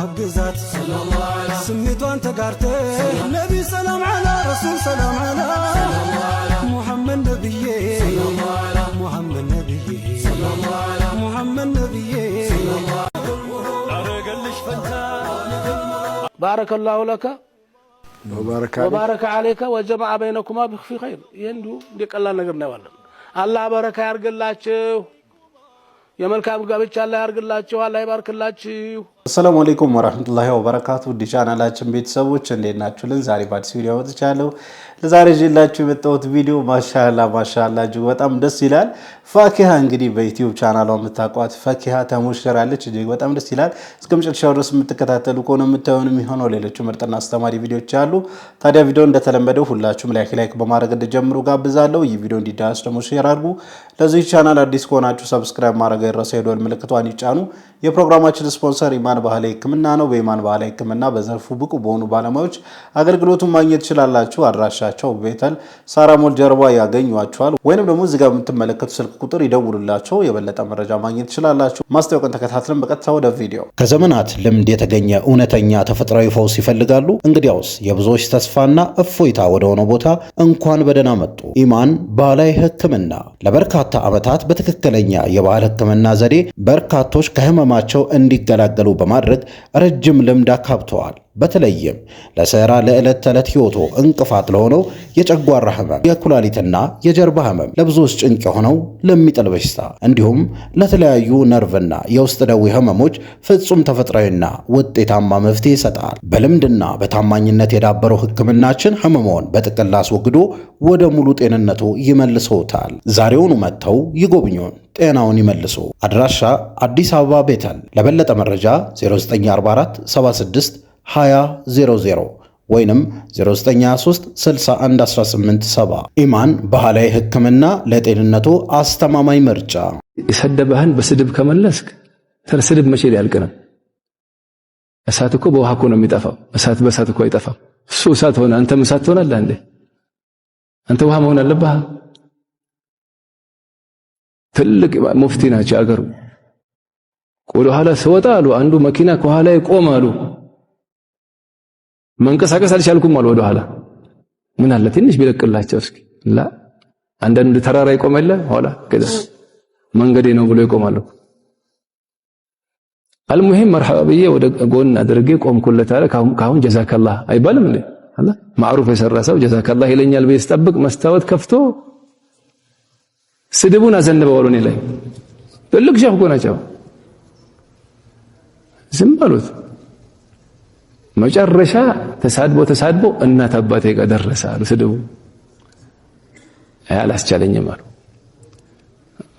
አብዛት ስሜቷን ተጋርተ ነቢ ሰላም አላ ረሱል ሰላም አላ ሙሐመድ ነብዬ ሙሐመድ ነብዬ ሙሐመድ ነብዬ አረገልሽ ፈንታ ባረከላሁ ለከ ወባረከ አለይከ ወጀመዐ በይነኩማ ፊ ኸይር። ይንዱ እንደቀላል ነገር ነው ያለው። አላህ በረካ ያርግላችሁ። የመልካም ጋብቻ አላህ ያርግላችሁ። አላህ ይባርክላችሁ። አሰላሙ አለይኩም ወራህመቱላሂ ወበረካቱ። ዲቻናላችን ቤተሰቦች እንዴት ናችሁልን? ዛሬ በአዲስ ቪዲዮ መጥቻለሁ። ለዛሬ ይዤላችሁ የመጣሁት ቪዲዮ ማሻአላ እጅግ በጣም ደስ ይላል። ፋኪሃ እንግዲህ በዩቲዩብ ቻናሏ የምታውቋት ፋኪሃ ተሞሽራለች። እጅግ በጣም ደስ ይላል። እስከ መጨረሻው ድረስ የምትከታተሉ ከሆነ የምታዩን የሚሆነው ሌሎች ምርጥና አስተማሪ ቪዲዮዎች አሉ። ታዲያ ቪዲዮ እንደተለመደው ሁላችሁም ላይክ በማድረግ እንድትጀምሩ ጋብዛለሁ። ይህ ቪዲዮ እንዲዳረስ ደግሞ ሼር አድርጉ። ለዚህ ቻናል አዲስ ከሆናችሁ ሰብስክራይብ ማድረግ አይረሳ። የደወል ምልክቷን ይጫኑ። የፕሮግራማችን ስፖንሰር ኢማን ባህላዊ ሕክምና ነው። በኢማን ባህላዊ ሕክምና በዘርፉ ብቁ በሆኑ ባለሙያዎች አገልግሎቱን ማግኘት ትችላላችሁ። አድራሻቸው ቤተል ሳራሞል ጀርባ ያገኟቸዋል። ወይንም ደግሞ እዚህ ጋር የምትመለከቱ ስልክ ቁጥር ይደውሉላቸው። የበለጠ መረጃ ማግኘት ትችላላችሁ። ማስታወቂያን ተከታትለን በቀጥታ ወደ ቪዲዮ። ከዘመናት ልምድ የተገኘ እውነተኛ ተፈጥሯዊ ፈውስ ይፈልጋሉ? እንግዲያውስ የብዙዎች ተስፋና እፎይታ ወደ ሆነው ቦታ እንኳን በደህና መጡ። ኢማን ባህላዊ ሕክምና ለበርካታ ዓመታት በትክክለኛ የባህል ሕክምና ዘዴ በርካቶች ከህመማቸው እንዲገላገሉ በማድረግ ረጅም ልምድ አካብተዋል። በተለይም ለሰራ ለዕለት ተዕለት ህይወቶ እንቅፋት ለሆነው የጨጓራ ህመም፣ የኩላሊትና የጀርባ ህመም፣ ለብዙዎች ጭንቅ የሆነው ለሚጥል በሽታ እንዲሁም ለተለያዩ ነርቭና የውስጥ ደዌ ህመሞች ፍጹም ተፈጥሯዊና ውጤታማ መፍትሄ ይሰጣል። በልምድና በታማኝነት የዳበረው ህክምናችን ህመሞን በጥቅል አስወግዶ ወደ ሙሉ ጤንነቱ ይመልሰውታል። ዛሬውኑ መጥተው ይጎብኙን፣ ጤናውን ይመልሱ። አድራሻ አዲስ አበባ ቤተል። ለበለጠ መረጃ 0944 76 2000 ወይንም 0923 61 18 70። ኢማን ባህላዊ ሕክምና ለጤንነቱ አስተማማኝ ምርጫ። የሰደበህን በስድብ ከመለስክ ስድብ መቼ ሊያልቅ ነው? እሳት እኮ በውሃ እኮ ነው የሚጠፋው። እሳት በእሳት እኮ አይጠፋም። እሱ እሳት ሆነ፣ አንተም እሳት ትሆናለህ እንዴ? አንተ ውሃ መሆን አለብህ። ትልቅ ሙፍቲ ናቸው አገሩ። ወደ ኋላ ስወጣ አሉ አንዱ መኪና ከኋላ ይቆም አሉ። መንቀሳቀስ አልቻልኩም አሉ። ወደ ኋላ ምን አለ ትንሽ ቢለቅላቸው እስኪ ላ አንዳንድ ተራራ ይቆማል ኋላ ከዛ መንገዴ ነው ብሎ ይቆማሉ። አልሙሂም መርሐባ ብዬ ወደ ጎን አድርጌ ቆምኩለት አለ። ካሁን ጀዛከላህ አይባልም እንዴ? አላ ማዕሩፍ የሰራ ሰው ጀዛከላህ ይለኛል ብዬ ስጠብቅ መስታወት ከፍቶ ስድቡን አዘነበው እኔ ላይ። ትልቅ ሸህ እኮ ናቸው። ዝም አሉት። መጨረሻ ተሳድቦ እናት አባቴ ጋር ደረሰ አሉ ስድቡ። አላስቻለኝም አሉ።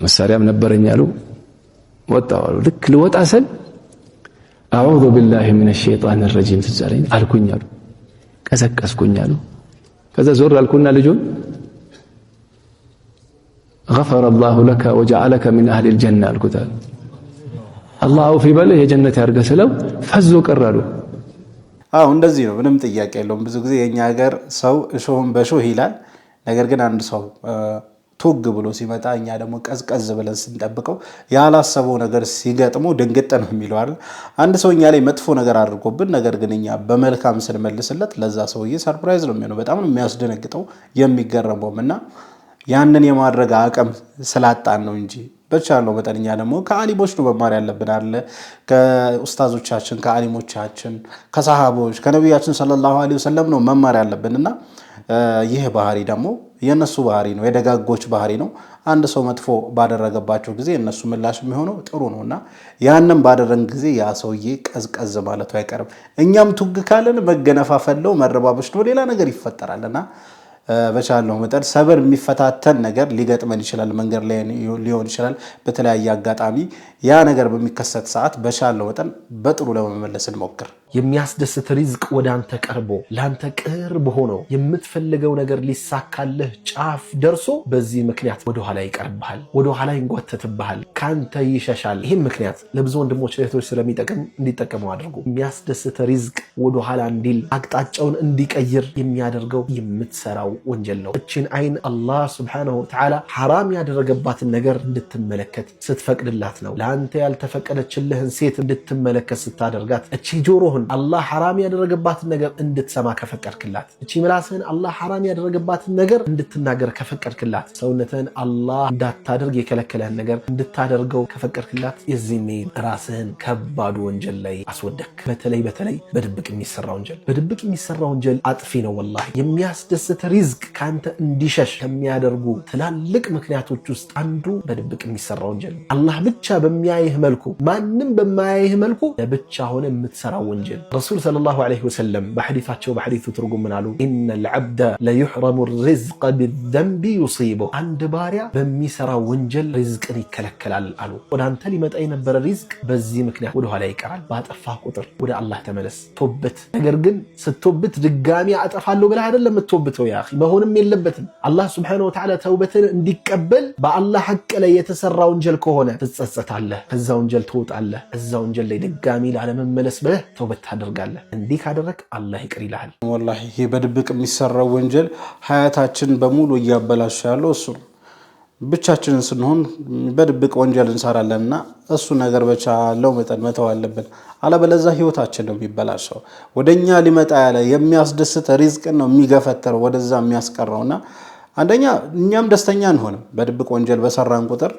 መሳሪያም ነበረኝ አሉ። ወጣው አሉ። ልክ ልወጣ ስል አዑዙ ቢላሂ ሚነ ሸይጣን ረጂም ትዛለኝ አልኩኝ አሉ። ቀሰቀስኩኝ አሉ። ከዛ ዞር አልኩና ልጁን غفر الله لك وجعلك من اهل الجنه الكتاب الله في بله የጀነት ያርገ ስለው ፈዞ ቀራሉ። እንደዚህ ነው። ምንም ጥያቄ የለውም። ብዙ ጊዜ የኛ ሀገር ሰው እሾህን በሾህ ይላል። ነገር ግን አንድ ሰው ቱግ ብሎ ሲመጣ እኛ ደግሞ ቀዝቀዝ ብለን ስንጠብቀው ያላሰበው ነገር ሲገጥመው ድንግጥ ነው የሚለው አይደል? አንድ ሰው እኛ ላይ መጥፎ ነገር አድርጎብን ነገር ግን እኛ በመልካም ስንመልስለት ለዛ ሰውዬ ሰርፕራይዝ ነው የሚሆነው። በጣም ነው የሚያስደነግጠው የሚገረመውና ያንን የማድረግ አቅም ስላጣን ነው እንጂ በቻለው መጠንኛ ደግሞ ከአሊሞች ነው መማር ያለብን አለ። ከኡስታዞቻችን፣ ከአሊሞቻችን፣ ከሰሃቦች፣ ከነቢያችን ሰለላሁ ዐለይሂ ወሰለም ነው መማር ያለብንና ይሄ ባህሪ ደግሞ የነሱ ባህሪ ነው፣ የደጋጎች ባህሪ ነው። አንድ ሰው መጥፎ ባደረገባቸው ጊዜ እነሱ ምላሽ የሚሆነው ጥሩ ነውና ያንን ባደረን ጊዜ ያ ሰውዬ ቀዝቀዝ ማለቱ አይቀርም። እኛም ቱግ ካለን መገነፋፈለው መረባበሽ ነው ሌላ ነገር ይፈጠራልና በቻለው መጠን ሰብር የሚፈታተን ነገር ሊገጥመን ይችላል። መንገድ ላይ ሊሆን ይችላል። በተለያየ አጋጣሚ ያ ነገር በሚከሰት ሰዓት በቻለው መጠን በጥሩ ለመመለስ እንሞክር። የሚያስደስት ሪዝቅ ወደ አንተ ቀርቦ ላንተ ቅርብ ሆኖ የምትፈልገው ነገር ሊሳካልህ ጫፍ ደርሶ በዚህ ምክንያት ወደ ኋላ ይቀርብሃል፣ ወደ ኋላ ይንጓተትብሃል፣ ካንተ ይሸሻል። ይህም ምክንያት ለብዙ ወንድሞች እህቶች ስለሚጠቅም እንዲጠቀሙ አድርጉ። የሚያስደስት ሪዝቅ ወደ ኋላ እንዲል አቅጣጫውን እንዲቀይር የሚያደርገው የምትሰራው ወንጀል ነው። እቺን አይን አላህ ሱብሓነሁ ወተዓላ ሐራም ያደረገባትን ነገር እንድትመለከት ስትፈቅድላት ነው። ለአንተ ያልተፈቀደችልህን ሴት እንድትመለከት ስታደርጋት፣ እቺ ጆሮህን አላህ ሐራም ያደረገባትን ነገር እንድትሰማ ከፈቀድክላት፣ እቺ ምላስህን አላህ ሐራም ያደረገባትን ነገር እንድትናገር ከፈቀድክላት፣ ሰውነትህን አላህ እንዳታደርግ የከለከለህን ነገር እንድታደርገው ከፈቀድክላት፣ የዚህኔ ራስህን ከባዱ ወንጀል ላይ አስወደክ። በተለይ በድብቅ የሚሰራ ወንጀል፣ በድብቅ የሚሰራ ወንጀል አጥፊ ነው። ወላሂ የሚያስደስት ሪዝቅ ካንተ እንዲሸሽ ከሚያደርጉ ትላልቅ ምክንያቶች ውስጥ አንዱ በድብቅ የሚሰራ ወንጀል ነው። አላህ ብቻ በሚያይህ መልኩ፣ ማንም በማያይህ መልኩ ለብቻ ሆነ የምትሰራው ወንጀል። ረሱል ሰለላሁ ዐለይሂ ወሰለም በሐዲታቸው በሐዲቱ ትርጉም ምን አሉ? ኢነል ዐብደ ለዩሕረሙ ሪዝቀ ቢዘንቢ ዩሲቡሁ፣ አንድ ባሪያ በሚሰራው ወንጀል ሪዝቅን ይከለከላል አሉ። ወደ አንተ ሊመጣ የነበረ ሪዝቅ በዚህ ምክንያት ወደ ኋላ ይቀራል። ባጠፋህ ቁጥር ወደ አላህ ተመለስ፣ ቶበት። ነገር ግን ስትቶበት ድጋሚ አጠፋለሁ ብለህ አይደለም የምትቶብተው። ያ መሆንም የለበትም። አላህ ሱብሓነሁ ወተዓላ ተውበትን እንዲቀበል በአላህ ሐቅ ላይ የተሰራ ወንጀል ከሆነ ትጸጸታለህ፣ ከዛ ወንጀል ትወጣለህ። እዛ ወንጀል ላይ ድጋሚ ላለመመለስ ብለህ ተውበት ታደርጋለህ። እንዲህ ካደረግ አላህ ይቅር ይልሃል። ወላሂ ይሄ በድብቅ የሚሰራው ወንጀል ሀያታችን በሙሉ እያበላሸ ያለው እሱ ነው። ብቻችንን ስንሆን በድብቅ ወንጀል እንሰራለንና እሱ ነገር በቻለው መጠን መተው አለብን። አለበለዚያ ህይወታችን ነው የሚበላሸው። ወደኛ ሊመጣ ያለ የሚያስደስት ሪዝቅ ነው የሚገፈተረው ወደዛ የሚያስቀረውና አንደኛ እኛም ደስተኛ አንሆንም። በድብቅ ወንጀል በሰራን ቁጥር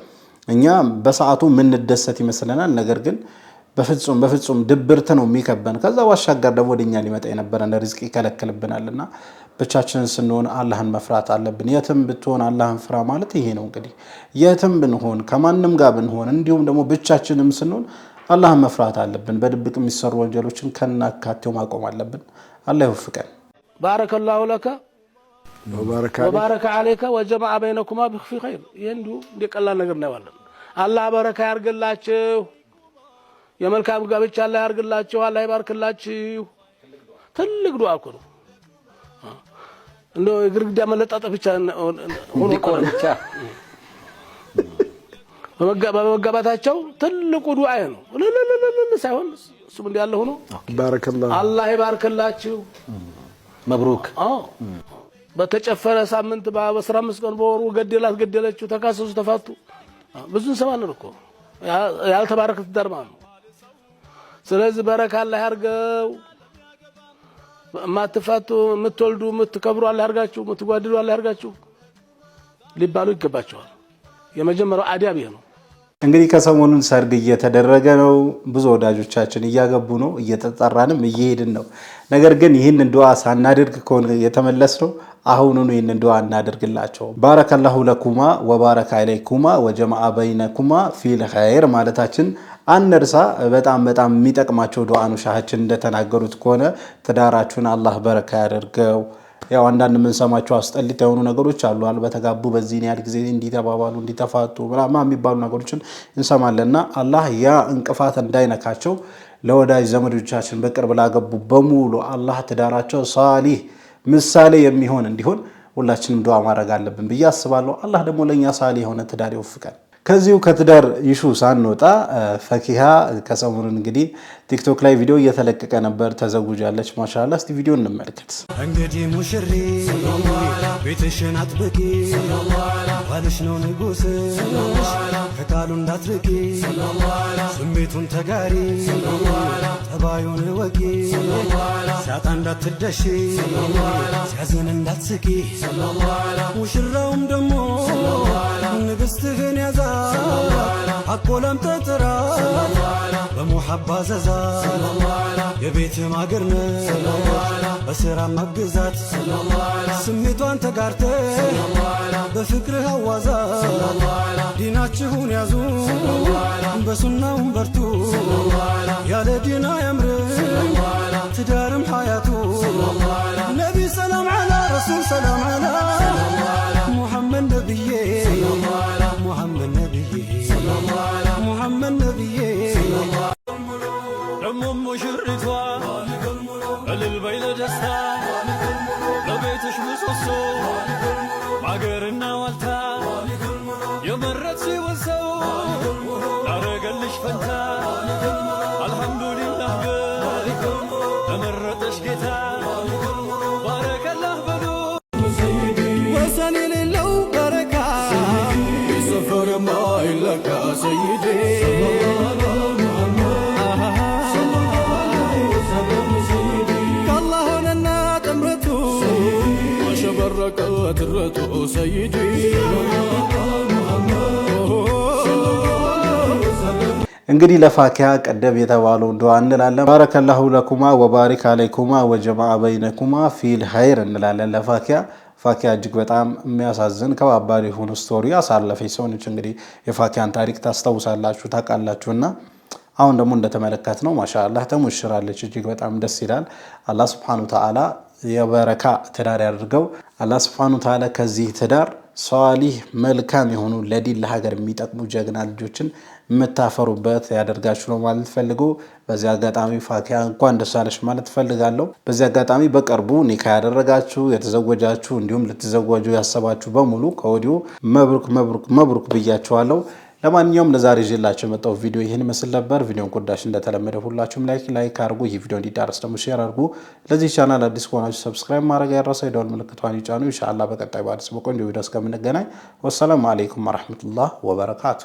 እኛ በሰዓቱ ምን ደሰት ይመስለናል። ነገር ግን በፍጹም ድብርት ነው የሚከበን። ከዛ ባሻገር ደግሞ ወደኛ ሊመጣ የነበረን ሪዝቅ ይከለክልብናልና ብቻችንን ስንሆን አላህን መፍራት አለብን። የትም ብትሆን አላህን ፍራ ማለት ይሄ ነው። እንግዲህ የትም ብንሆን ከማንም ጋር ብንሆን እንዲሁም ደግሞ ብቻችንም ስንሆን አላህን መፍራት አለብን። በድብቅ የሚሰሩ ወንጀሎችን ከናካቴው ማቆም አለብን። አላህ ይወፍቀን። ባረከላሁ ለከ ወባረከ አለይከ ወጀመዐ በይነኩማ ፊ ኸይር። ይንዱ እንደቀላል ነገር ነው ያለው። አላህ በረካ ያርግላችሁ፣ የመልካም ጋብቻ አላህ ያርግላችሁ፣ አላህ ይባርክላችሁ። ትልቅ ዱዓ እኮ ነው። እንደው ግርግዳ መለጣጠፍ ብቻ ሆኖ ቆርቻ በመጋባታቸው ትልቁ ዱዓ ነው። ሳይሆን እሱም እንዲህ ያለ ሆኖ ባረከላህ አላህ ይባርክላችሁ፣ መብሩክ። በተጨፈረ ሳምንት በ15 ቀን በወሩ ገደለችው፣ ተካሰሱ፣ ተፋቱ። ብዙ እንሰማለን እኮ ያልተባረከ ትዳር ማለት ነው። ስለዚህ በረካ አላህ ያርገው። ማትፋቱ የምትወልዱ የምትከብሩ አላህ ያርጋችሁ፣ የምትጓድዱ አላህ ያርጋችሁ ሊባሉ ይገባቸዋል። የመጀመሪያው አዳብ ይሄ ነው። እንግዲህ ከሰሞኑን ሰርግ እየተደረገ ነው። ብዙ ወዳጆቻችን እያገቡ ነው፣ እየተጠራንም እየሄድን ነው። ነገር ግን ይህንን ዱዓ ሳናደርግ ከሆነ የተመለስነው አሁኑኑ ይህንን ዱዓ እናደርግላቸው። ባረከላሁ ለኩማ ወባረከ አለይኩማ ወጀመዐ በይነኩማ ፊል ኸይር ማለታችን አንርሳ። በጣም የሚጠቅማቸው ዱዓ ነው። ሻሃችን እንደተናገሩት ከሆነ ትዳራችሁን አላህ በረካ ያደርገው። ያው አንዳንድ የምንሰማቸው አስጠሊት የሆኑ ነገሮች አሉ። በተጋቡ በዚህ ያህል ጊዜ እንዲተባባሉ እንዲተፋቱ ምናምን የሚባሉ ነገሮችን እንሰማለንና አላህ ያ እንቅፋት እንዳይነካቸው ለወዳጅ ዘመዶቻችን በቅርብ ላገቡ በሙሉ አላህ ትዳራቸው ሳሊህ ምሳሌ የሚሆን እንዲሆን ሁላችንም ዱዓ ማድረግ አለብን ብዬ አስባለሁ። አላህ ደግሞ ለኛ ሳሊህ የሆነ ትዳር ይወፍቀን። ከዚሁ ከትዳር ይሹ ሳንወጣ ፈኪሃ ከሰሞኑን እንግዲህ ቲክቶክ ላይ ቪዲዮ እየተለቀቀ ነበር። ተዘውጃለች። ማሻአላህ። እስቲ ቪዲዮ እንመልከት። እንግዲህ ሙሽሪ ቤትሽን አጥብቂ፣ ባልሽ ነው ንጉሥ ከቃሉ እንዳትርቂ፣ ስሜቱን ተጋሪ ጠባዩን ወቂ፣ ሲያጣ እንዳትደሺ ሲያዝን እንዳትስቂ፣ ሙሽራውም ደግሞ ንግሥትህን ያዛ አቆለም ተጥራት በሙሐባ ዘዛ የቤት ማገር ነሽ በሥራ ማግዛት ስሜቷን ተጋርተ በፍቅርህ አዋዛ ዲናችሁን ያዙ በሱናውም በርቱ ያለ ዲና ያምርም ትዳርም ሐያቱ ነቢ ሰላም ዐላ ረሱል ሰላም ዐላ ሙሐመድ ነብዬ ሙሐመድ ነብዬ ሙሐመድ ነብዬ ሙሽሪቷ እልል በይ ለደስታ ለቤትሽ ምሰሶ ማገርና ዋልታ የመረጥሽ ወሰው ላረገልሽ ፈንታ አልሐምዱሊላህ ለመረጠሽ ጌታ ባረከላህ በሉ ወሰን የሌለው በረካ ሰፈር ማይለካ ሰይዴ ከአላህ ሆነና ጥምረቱ አሸበረቀ ትረቱ ሰይዴ እንግዲህ ለፋኪሃ ቀደም የተባለው ዱዓ እንላለን። ባረከላሁ ለኩማ ወባሪክ አለይኩማ ወጀማዓ በይነኩማ ፊል ኸይር እንላለን ለፋኪሃ። ፋኪሃ እጅግ በጣም የሚያሳዝን ከባባድ የሆኑ ስቶሪ አሳለፈች ሰው ነች። እንግዲህ የፋኪሃን ታሪክ ታስታውሳላችሁ ታውቃላችሁና አሁን ደግሞ እንደተመለከትነው ማሻአላህ ተሙሽራለች። እጅግ በጣም ደስ ይላል። አላህ ሱብሓነሁ ወተዓላ የበረካ ትዳር ያድርገው። አላህ ሱብሓነሁ ወተዓላ ከዚህ ትዳር ሷሊህ መልካም የሆኑ ለዲን ለሀገር የሚጠቅሙ ጀግና ልጆችን የምታፈሩበት ያደርጋችሁ ነው ማለት ፈልጎ በዚህ አጋጣሚ ፋኪሃ እንኳን ደስ አለሽ ማለት ፈልጋለሁ። በዚህ አጋጣሚ በቅርቡ ኒካ ያደረጋችሁ የተዘወጃችሁ እንዲሁም ልትዘወጁ ያሰባችሁ በሙሉ ከወዲሁ መብሩክ መብሩክ መብሩክ ብያችኋለሁ። ለማንኛውም ለዛሬ ይዤላችሁ የመጣው ቪዲዮ ይህን መስል ነበር። ቪዲዮን ከወዳችሁ እንደተለመደ ሁላችሁም ላይክ አድርጉ። ይህ ቪዲዮ እንዲዳረስ ደግሞ ሼር አድርጉ። ለዚህ ቻናል አዲስ ከሆናችሁ ሰብስክራይብ ማድረግ ያረሳ የደወል ምልክቷን ይጫኑ። ኢንሻአላህ በቀጣይ በአዲስ በቆንጆ ቪዲዮ እስከምንገናኝ ወሰላሙ አለይኩም ወራህመቱላህ ወበረካቱ።